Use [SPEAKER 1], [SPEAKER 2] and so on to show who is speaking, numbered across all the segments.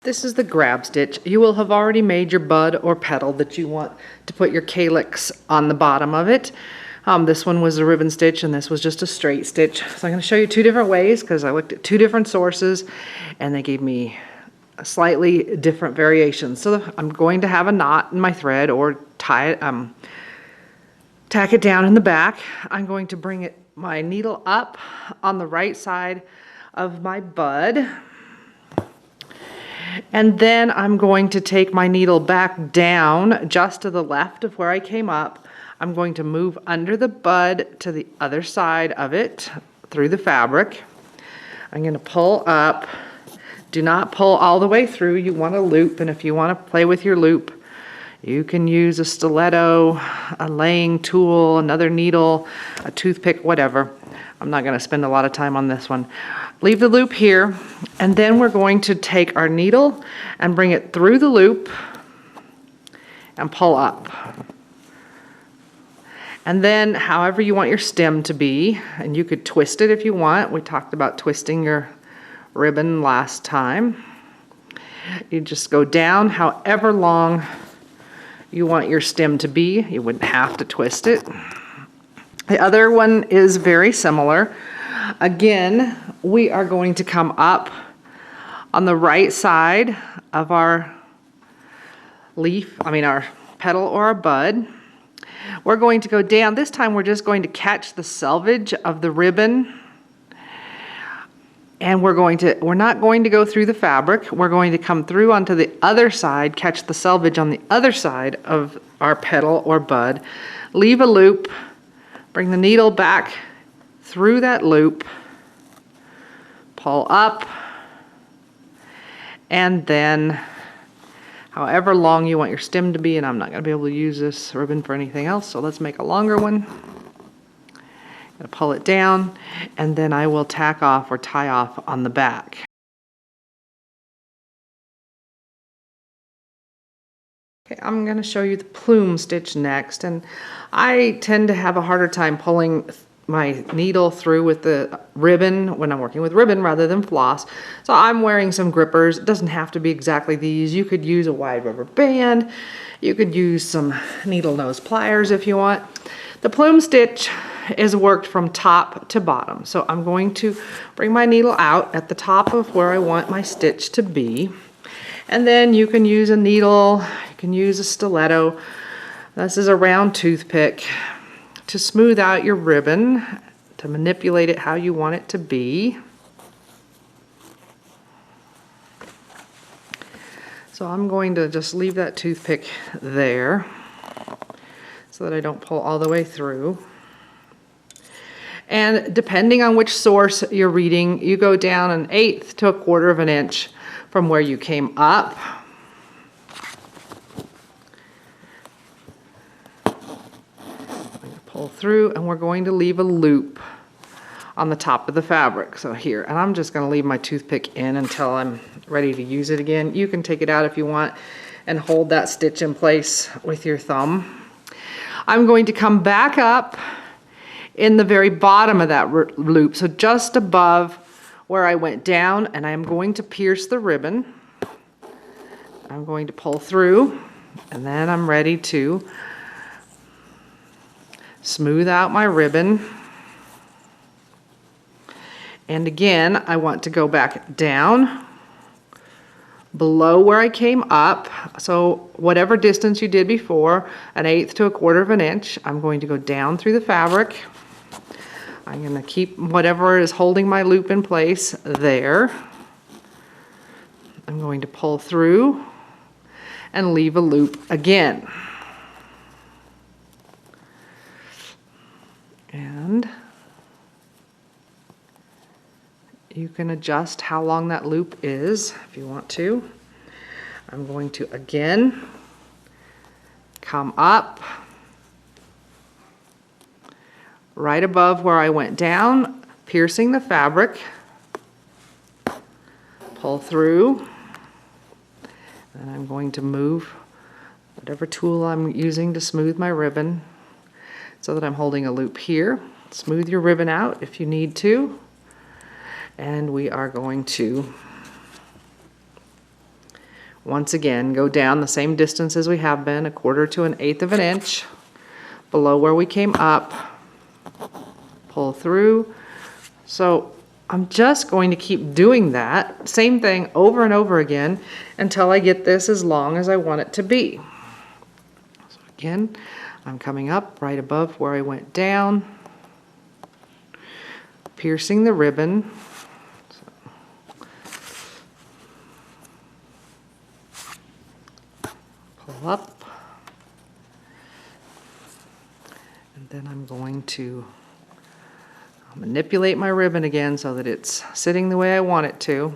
[SPEAKER 1] This is the grab stitch. You will have already made your bud or petal that you want to put your calyx on the bottom of it. This one was a ribbon stitch and this was just a straight stitch. So I'm going to show you two different ways because I looked at two different sources and they gave me slightly different variations. So I'm going to have a knot in my thread or tie it, tack it down in the back. I'm going to bring my needle up on the right side of my bud. And then I'm going to take my needle back down just to the left of where I came up. I'm going to move under the bud to the other side of it through the fabric. I'm going to pull up. Do not pull all the way through. You want a loop, and if you want to play with your loop, you can use a stiletto, a laying tool, another needle, a toothpick, whatever. I'm not going to spend a lot of time on this one. Leave the loop here, and then we're going to take our needle and bring it through the loop and pull up. And then however you want your stem to be, and you could twist it if you want. We talked about twisting your ribbon last time. You just go down however long you want your stem to be. You wouldn't have to twist it. The other one is very similar. Again, we are going to come up on the right side of our leaf, our petal or our bud. We're going to go down. This time we're just going to catch the selvage of the ribbon. And we're not going to go through the fabric. We're going to come through onto the other side, catch the selvage on the other side of our petal or bud, leave a loop, bring the needle back through that loop, pull up, and then however long you want your stem to be, and I'm not going to be able to use this ribbon for anything else, so let's make a longer one. I'm going to pull it down, and then I will tack off or tie off on the back. Okay, I'm going to show you the plume stitch next, and I tend to have a harder time pulling my needle through with the ribbon when I'm working with ribbon rather than floss. So I'm wearing some grippers. It doesn't have to be exactly these. You could use a wide rubber band. You could use some needle nose pliers if you want. The plume stitch is worked from top to bottom. So I'm going to bring my needle out at the top of where I want my stitch to be. And then you can use a needle, you can use a stiletto. This is a round toothpick to smooth out your ribbon, to manipulate it how you want it to be. So I'm going to just leave that toothpick there so that I don't pull all the way through. And depending on which source you're reading, you go down 1/8 to 1/4 of an inch from where you came up. Pull through, and we're going to leave a loop on the top of the fabric. So here, and I'm just going to leave my toothpick in until I'm ready to use it again. You can take it out if you want and hold that stitch in place with your thumb. I'm going to come back up in the very bottom of that loop, so just above where I went down, and I'm going to pierce the ribbon. I'm going to pull through, and then I'm ready to smooth out my ribbon. And again, I want to go back down below where I came up. So whatever distance you did before, 1/8 to 1/4 of an inch, I'm going to go down through the fabric. I'm going to keep whatever is holding my loop in place there. I'm going to pull through and leave a loop again. And you can adjust how long that loop is if you want to. I'm going to again come up right above where I went down, piercing the fabric, pull through, and I'm going to move whatever tool I'm using to smooth my ribbon so that I'm holding a loop here. Smooth your ribbon out if you need to. And we are going to Once again, go down the same distance as we have been, 1/4 to 1/8 of an inch below where we came up. Pull through. So I'm just going to keep doing that same thing over and over again until I get this as long as I want it to be. So again, I'm coming up right above where I went down, piercing the ribbon. Pull up, and then I'm going to manipulate my ribbon again so that it's sitting the way I want it to.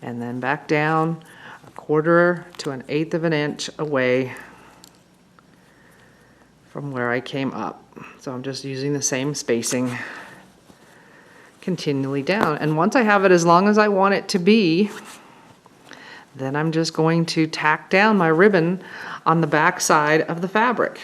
[SPEAKER 1] And then back down 1/4 to 1/8 of an inch away from where I came up. So I'm just using the same spacing continually down. And once I have it as long as I want it to be, then I'm just going to tack down my ribbon on the back side of the fabric.